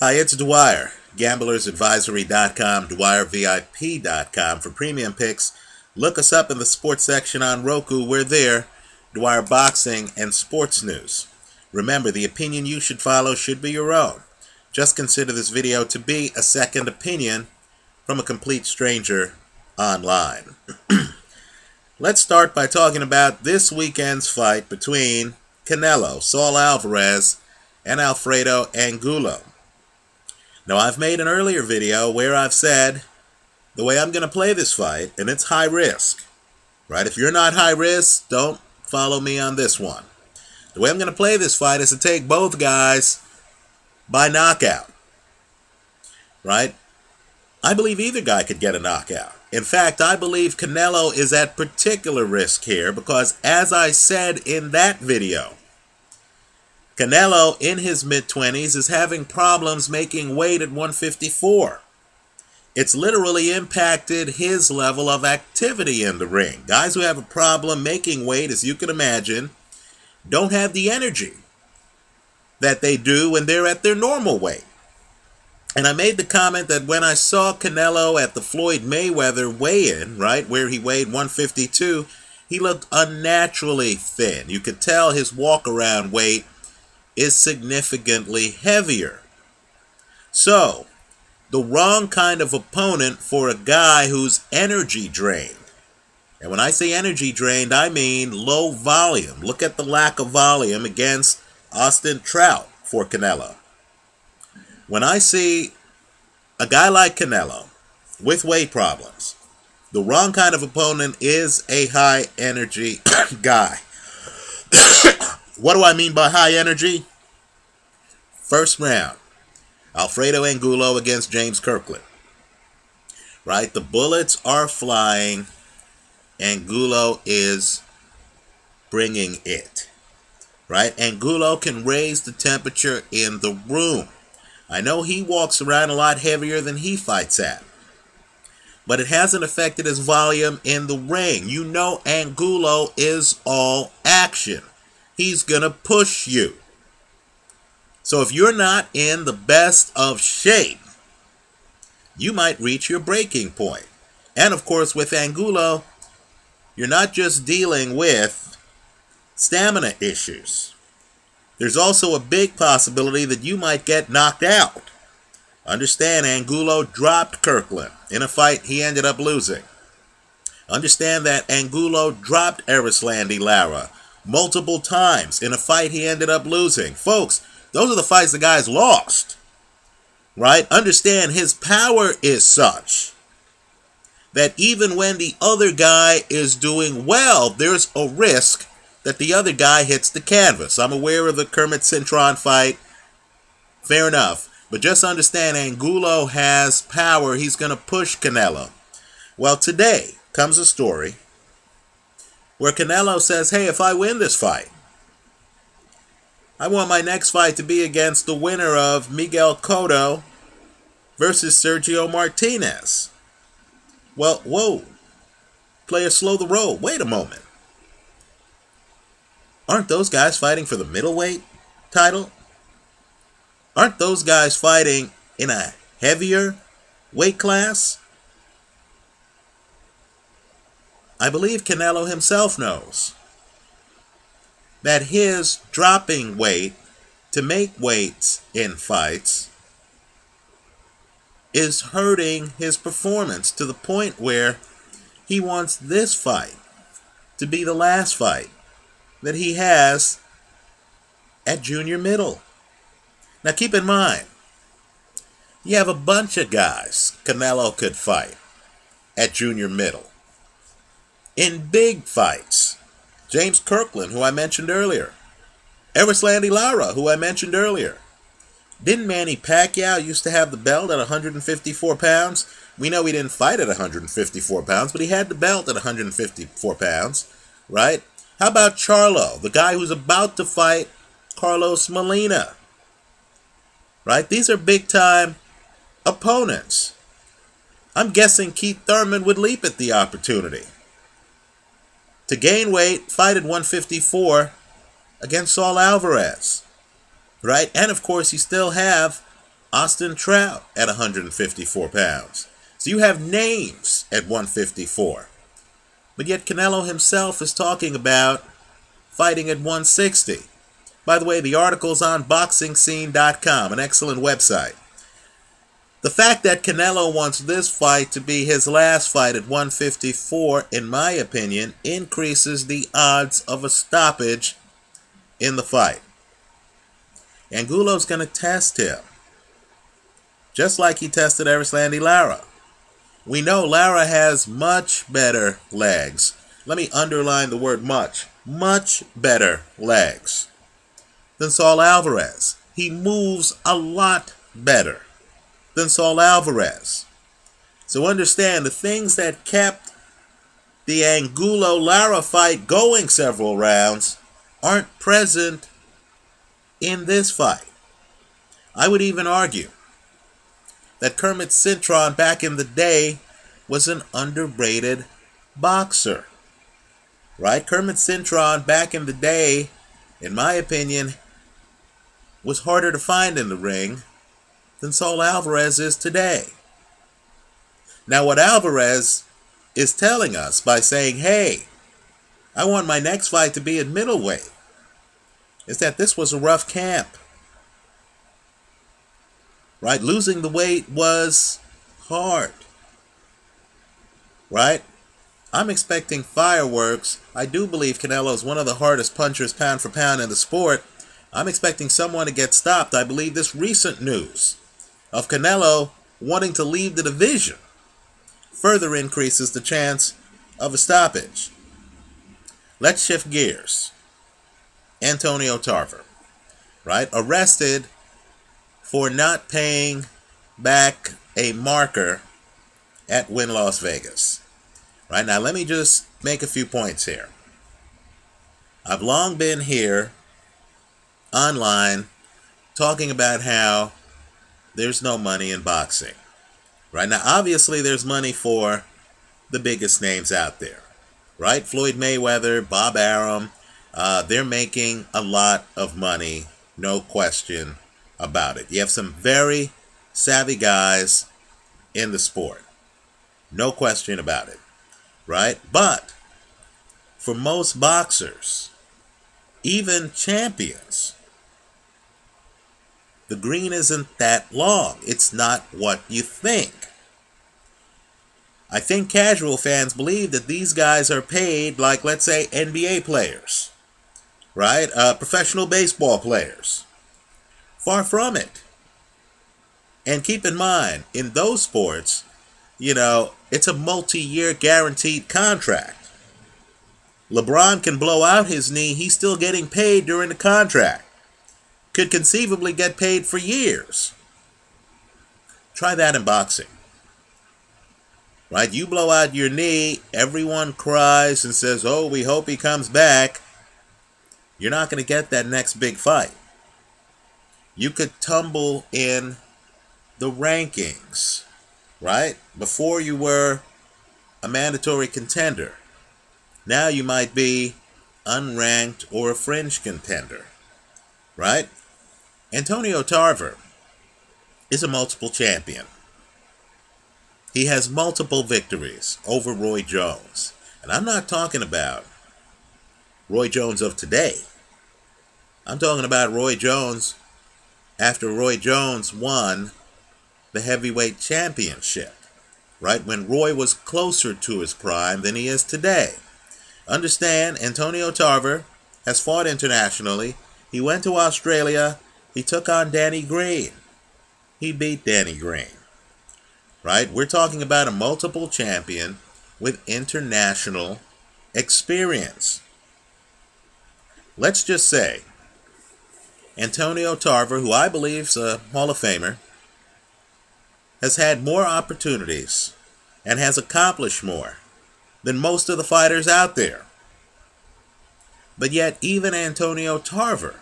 Hi, it's Dwyer, gamblersadvisory.com, DwyerVIP.com for premium picks. Look us up in the sports section on Roku. We're there. Dwyer Boxing and Sports News. Remember, the opinion you should follow should be your own. Just consider this video to be a second opinion from a complete stranger online. Let's start by talking about this weekend's fight between Canelo, Saul Alvarez, and Alfredo Angulo. Now, I've made an earlier video where I've said the way I'm going to play this fight, and it's high risk, right? If you're not high risk, don't follow me on this one. The way I'm going to play this fight is to take both guys by knockout, right? I believe either guy could get a knockout. In fact, I believe Canelo is at particular risk here because, as I said in that video, Canelo, in his mid-20s, is having problems making weight at 154. It's literally impacted his level of activity in the ring. Guys who have a problem making weight, as you can imagine, don't have the energy that they do when they're at their normal weight. And I made the comment that when I saw Canelo at the Floyd Mayweather weigh-in, right, where he weighed 152, he looked unnaturally thin. You could tell his walk-around weight is significantly heavier. So, the wrong kind of opponent for a guy who's energy drained. And when I say energy drained, I mean low volume. Look at the lack of volume against Austin Trout for Canelo. When I see a guy like Canelo with weight problems, the wrong kind of opponent is a high energy guy. What do I mean by high energy? First round, Alfredo Angulo against James Kirkland. Right? The bullets are flying. Angulo is bringing it. Right? Angulo can raise the temperature in the room. I know he walks around a lot heavier than he fights at, but it hasn't affected his volume in the ring. You know Angulo is all action. He's going to push you. So if you're not in the best of shape, you might reach your breaking point. And of course, with Angulo, you're not just dealing with stamina issues. There's also a big possibility that you might get knocked out. Understand, Angulo dropped Kirkland in a fight he ended up losing. Understand that Angulo dropped Erislandy Lara multiple times in a fight he ended up losing. Folks, those are the fights the guy's lost, right? Understand his power is such that even when the other guy is doing well, there's a risk that the other guy hits the canvas. I'm aware of the Kermit Cintron fight. Fair enough. But just understand, Angulo has power. He's going to push Canelo. Well, today comes a story where Canelo says, hey, if I win this fight, I want my next fight to be against the winner of Miguel Cotto versus Sergio Martinez. Well, whoa. Player, slow the roll. Wait a moment. Aren't those guys fighting for the middleweight title? Aren't those guys fighting in a heavier weight class? I believe Canelo himself knows that his dropping weight to make weights in fights is hurting his performance to the point where he wants this fight to be the last fight that he has at junior middle. Now keep in mind, you have a bunch of guys Canelo could fight at junior middle. In big fights, James Kirkland, who I mentioned earlier. Erislandy Lara, who I mentioned earlier. Didn't Manny Pacquiao used to have the belt at 154 pounds? We know he didn't fight at 154 pounds, but he had the belt at 154 pounds, right? How about Charlo, the guy who's about to fight Carlos Molina? Right? These are big-time opponents. I'm guessing Keith Thurman would leap at the opportunity to gain weight, fight at 154 against Saul Alvarez, right? And of course, you still have Austin Trout at 154 pounds. So you have names at 154. But yet Canelo himself is talking about fighting at 160. By the way, the article's on BoxingScene.com, an excellent website. The fact that Canelo wants this fight to be his last fight at 154, in my opinion, increases the odds of a stoppage in the fight. Angulo's going to test him, just like he tested Erislandy Lara. We know Lara has much better legs. Let me underline the word much. Much better legs than Saul Alvarez. He moves a lot better than Saul Alvarez. So understand, the things that kept the Angulo-Lara fight going several rounds aren't present in this fight. I would even argue that Kermit Cintron back in the day was an underrated boxer. Right? Kermit Cintron back in the day, in my opinion, was harder to find in the ring than Saul Alvarez is today. Now what Alvarez is telling us by saying, hey, I want my next fight to be at middleweight, is that this was a rough camp. Right? Losing the weight was hard. Right? I'm expecting fireworks. I do believe Canelo is one of the hardest punchers pound for pound in the sport. I'm expecting someone to get stopped. I believe this recent news of Canelo wanting to leave the division further increases the chance of a stoppage. Let's shift gears. Antonio Tarver, right? Arrested for not paying back a marker at Wynn Las Vegas. Right, now let me just make a few points here. I've long been here online talking about how there's no money in boxing. Right, now obviously there's money for the biggest names out there. Right, Floyd Mayweather, Bob Arum, they're making a lot of money, no question about it. You have some very savvy guys in the sport, no question about it. Right? But for most boxers, even champions, the green isn't that long. It's not what you think. I think casual fans believe that these guys are paid like, let's say, NBA players, right? Professional baseball players. Far from it. And keep in mind, in those sports, you know, it's a multi-year guaranteed contract. LeBron can blow out his knee. He's still getting paid during the contract. Could conceivably get paid for years. Try that in boxing. Right? You blow out your knee, everyone cries and says, oh, we hope he comes back. You're not going to get that next big fight. You could tumble in the rankings. Right? Before you were a mandatory contender. Now you might be unranked or a fringe contender. Right? Antonio Tarver is a multiple champion. He has multiple victories over Roy Jones. And I'm not talking about Roy Jones of today. I'm talking about Roy Jones after Roy Jones won the heavyweight championship, right? When Roy was closer to his prime than he is today. Understand, Antonio Tarver has fought internationally. He went to Australia. He took on Danny Green. He beat Danny Green, right? We're talking about a multiple champion with international experience. Let's just say Antonio Tarver, who I believe is a Hall of Famer, has had more opportunities and has accomplished more than most of the fighters out there. But yet even Antonio Tarver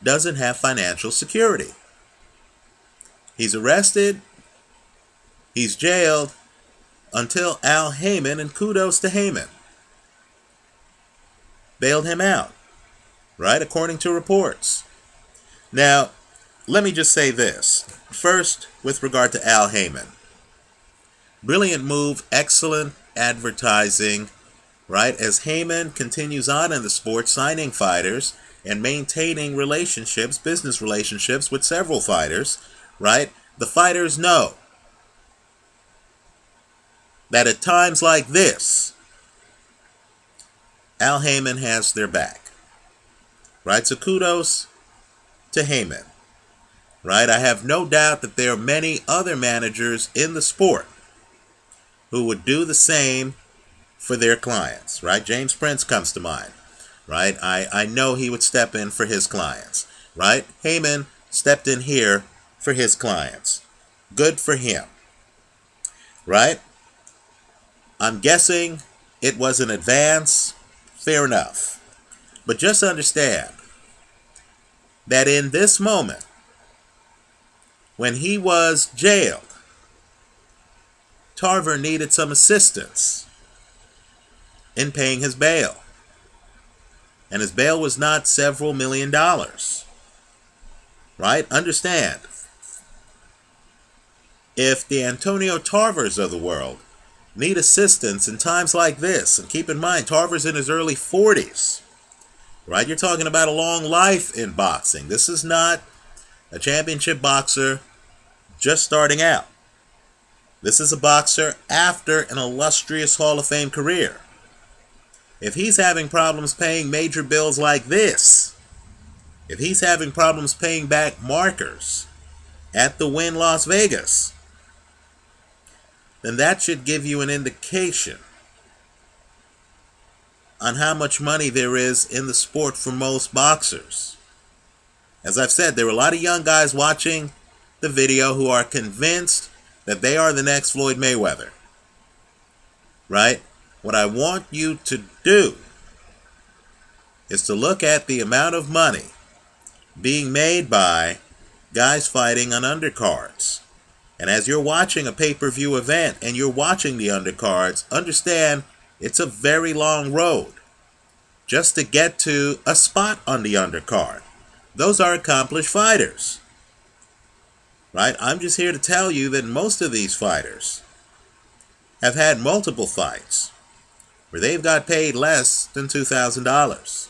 doesn't have financial security. He's arrested, he's jailed until Al Heyman, and kudos to Heyman, bailed him out, right, according to reports. Now, let me just say this. First, with regard to Al Heyman. Brilliant move, excellent advertising, right? As Heyman continues on in the sport, signing fighters and maintaining relationships, business relationships with several fighters, right? The fighters know that at times like this, Al Heyman has their back, right? So kudos to Heyman, right? I have no doubt that there are many other managers in the sport who would do the same for their clients, right? James Prince comes to mind, right? I know he would step in for his clients, right? Heyman stepped in here for his clients. Good for him, right? I'm guessing it was an advance. Fair enough. But just understand that in this moment, when he was jailed, Tarver needed some assistance in paying his bail. And his bail was not several $1 million. Right? Understand, if the Antonio Tarvers of the world need assistance in times like this, and keep in mind, Tarver's in his early 40s, right? You're talking about a long life in boxing. This is not a championship boxer just starting out. This is a boxer after an illustrious Hall of Fame career. If he's having problems paying major bills like this, if he's having problems paying back markers at the Wynn Las Vegas, then that should give you an indication on how much money there is in the sport for most boxers. As I've said, there are a lot of young guys watching the video who are convinced that they are the next Floyd Mayweather. Right? What I want you to do is to look at the amount of money being made by guys fighting on undercards. And as you're watching a pay-per-view event and you're watching the undercards, understand it's a very long road just to get to a spot on the undercard. Those are accomplished fighters. Right? I'm just here to tell you that most of these fighters have had multiple fights where they've got paid less than $2,000.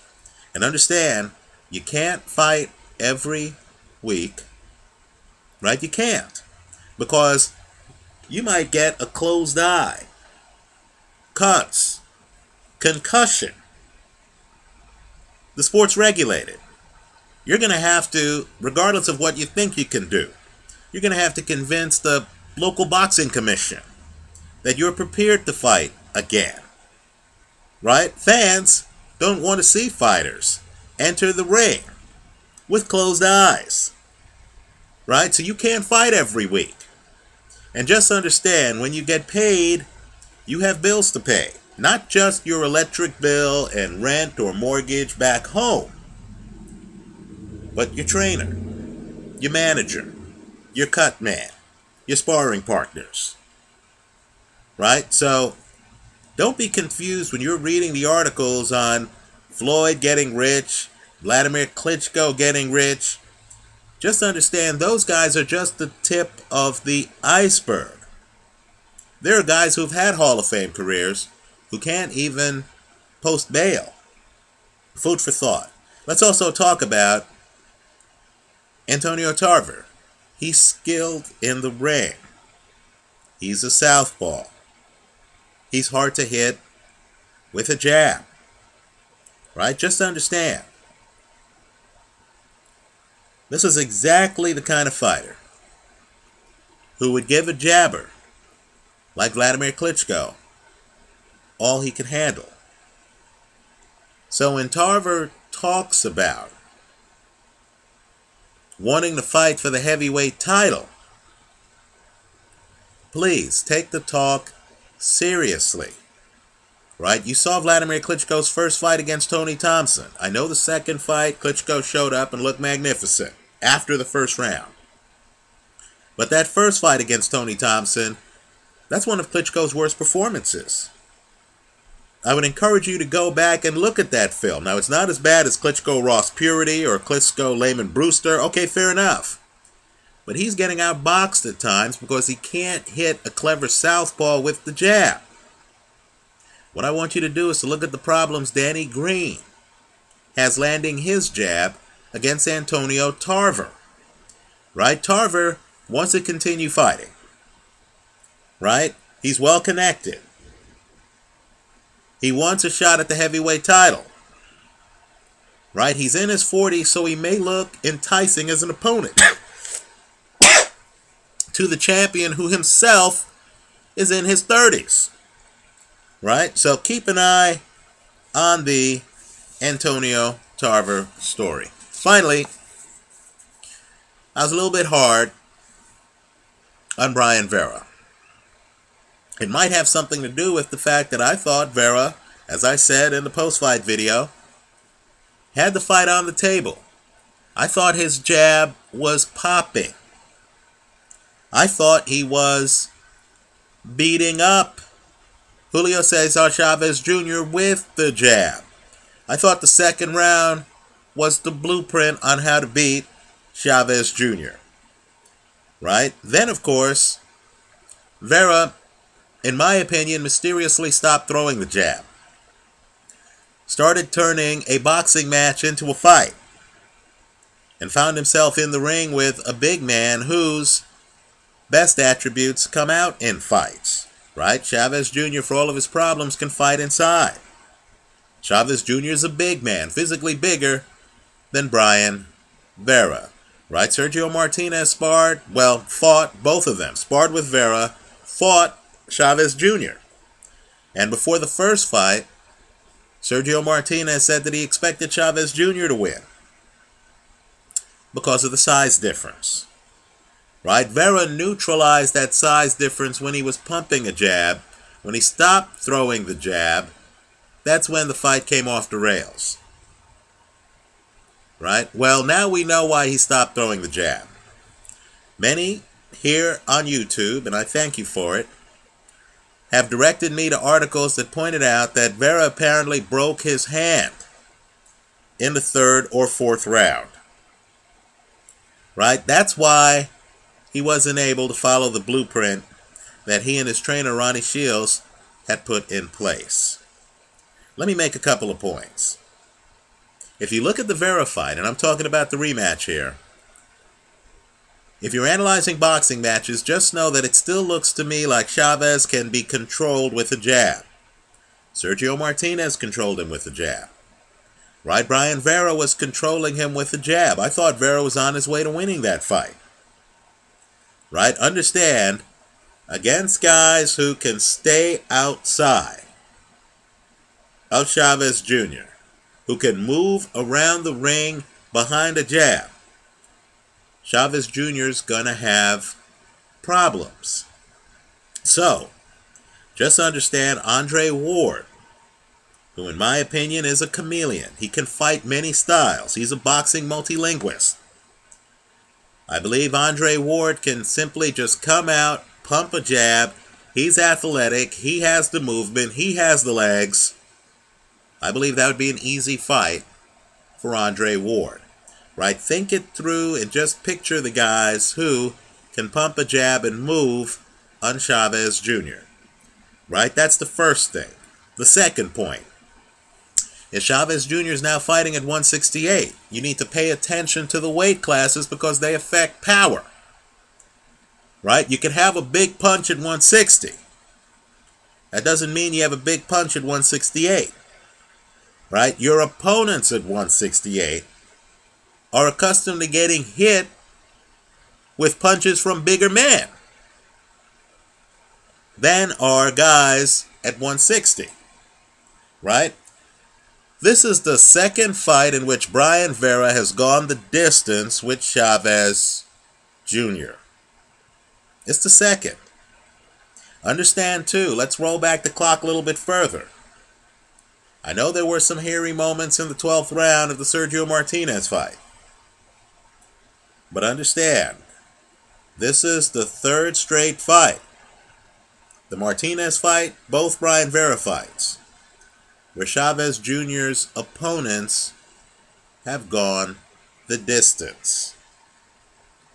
And understand, you can't fight every week. Right? You can't. Because you might get a closed eye, cuts, concussion. The sport's regulated. You're going to have to, regardless of what you think you can do, you're going to have to convince the local boxing commission that you're prepared to fight again. Right? Fans don't want to see fighters enter the ring with closed eyes. Right? So you can't fight every week. And just understand, when you get paid, you have bills to pay. Not just your electric bill and rent or mortgage back home, but your trainer, your manager, your cut man, your sparring partners. Right? So don't be confused when you're reading the articles on Floyd getting rich, Vladimir Klitschko getting rich. Just understand, those guys are just the tip of the iceberg. There are guys who've had Hall of Fame careers who can't even post bail. Food for thought. Let's also talk about Antonio Tarver. He's skilled in the ring. He's a southpaw. He's hard to hit with a jab. Right? Just understand, this is exactly the kind of fighter who would give a jabber like Vladimir Klitschko all he can handle. So when Tarver talks about wanting to fight for the heavyweight title, please take the talk seriously. Right? You saw Vladimir Klitschko's first fight against Tony Thompson. I know the second fight, Klitschko showed up and looked magnificent after the first round. But that first fight against Tony Thompson, that's one of Klitschko's worst performances. I would encourage you to go back and look at that film. Now, it's not as bad as Klitschko Ross Purity or Klitschko Lehman Brewster. Okay, fair enough. But he's getting outboxed at times because he can't hit a clever southpaw with the jab. What I want you to do is to look at the problems Danny Green has landing his jab against Antonio Tarver. Right? Tarver wants to continue fighting. Right? He's well connected. He wants a shot at the heavyweight title. Right? He's in his 40s, so he may look enticing as an opponent to the champion who himself is in his 30s. Right? So keep an eye on the Antonio Tarver story. Finally, I was a little bit hard on Brian Vera. It might have something to do with the fact that I thought Vera, as I said in the post-fight video, had the fight on the table. I thought his jab was popping. I thought he was beating up Julio Cesar Chavez Jr. with the jab. I thought the second round was the blueprint on how to beat Chavez Jr. Right? Then, of course, Vera, in my opinion, mysteriously stopped throwing the jab. Started turning a boxing match into a fight. And found himself in the ring with a big man whose best attributes come out in fights. Right? Chavez Jr., for all of his problems, can fight inside. Chavez Jr. is a big man, physically bigger than Brian Vera. Right? Sergio Martinez fought both of them. Sparred with Vera, fought Chavez Jr. And before the first fight, Sergio Martinez said that he expected Chavez Jr. to win because of the size difference. Right? Vera neutralized that size difference when he was pumping a jab. When he stopped throwing the jab, that's when the fight came off the rails. Right? Well, now we know why he stopped throwing the jab. Many here on YouTube, and I thank you for it, have directed me to articles that pointed out that Vera apparently broke his hand in the third or fourth round. Right? That's why he wasn't able to follow the blueprint that he and his trainer Ronnie Shields had put in place. Let me make a couple of points. If you look at the Vera fight, and I'm talking about the rematch here, if you're analyzing boxing matches, just know that it still looks to me like Chavez can be controlled with a jab. Sergio Martinez controlled him with a jab. Right? Brian Vera was controlling him with a jab. I thought Vera was on his way to winning that fight. Right? Understand, against guys who can stay outside of Chavez Jr., who can move around the ring behind a jab, Chavez Jr. is going to have problems. So, just understand Andre Ward, who in my opinion is a chameleon. He can fight many styles. He's a boxing multilinguist. I believe Andre Ward can simply just come out, pump a jab. He's athletic. He has the movement. He has the legs. I believe that would be an easy fight for Andre Ward. Right? Think it through and just picture the guys who can pump a jab and move on Chavez Jr. Right? That's the first thing. The second point is Chavez Jr. is now fighting at 168. You need to pay attention to the weight classes because they affect power. Right? You can have a big punch at 160. That doesn't mean you have a big punch at 168. Right? Your opponents at 168 are accustomed to getting hit with punches from bigger men than are guys at 160. Right? This is the second fight in which Brian Vera has gone the distance with Chavez Jr. It's the second. Understand, too, let's roll back the clock a little bit further. I know there were some hairy moments in the 12th round of the Sergio Martinez fight. But understand, this is the third straight fight. The Martinez fight, both Brian Vera fights, where Chavez Jr.'s opponents have gone the distance.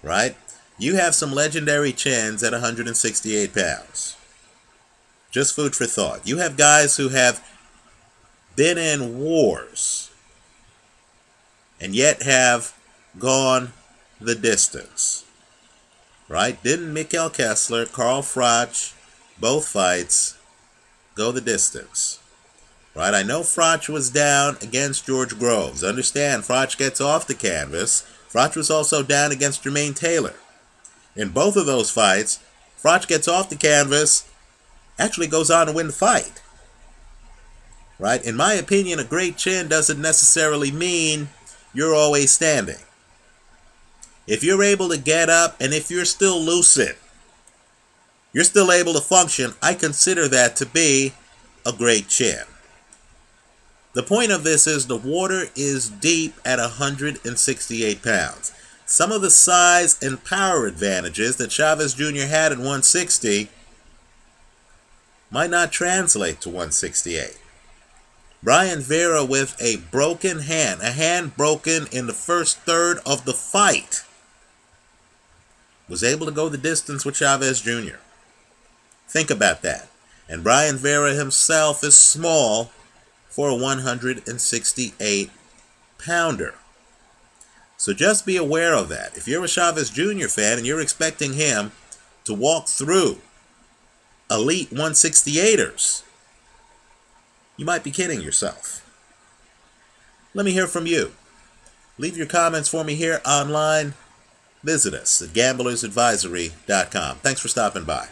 Right? You have some legendary chins at 168 pounds. Just food for thought. You have guys who have been in wars and yet have gone the distance. Right? Didn't Mikkel Kessler, Carl Froch, both fights go the distance? Right? I know Froch was down against George Groves. Understand, Froch gets off the canvas. Froch was also down against Jermaine Taylor. In both of those fights, Froch gets off the canvas, actually goes on to win the fight. Right? In my opinion, a great chin doesn't necessarily mean you're always standing. If you're able to get up and if you're still lucid, you're still able to function, I consider that to be a great chin. The point of this is the water is deep at 168 pounds. Some of the size and power advantages that Chavez Jr. had at 160 might not translate to 168. Brian Vera with a broken hand, a hand broken in the first third of the fight, was able to go the distance with Chavez Jr. Think about that. And Brian Vera himself is small for a 168-pounder. So just be aware of that. If you're a Chavez Jr. fan and you're expecting him to walk through elite 168ers, you might be kidding yourself. Let me hear from you. Leave your comments for me here online. Visit us at gamblersadvisory.com. Thanks for stopping by.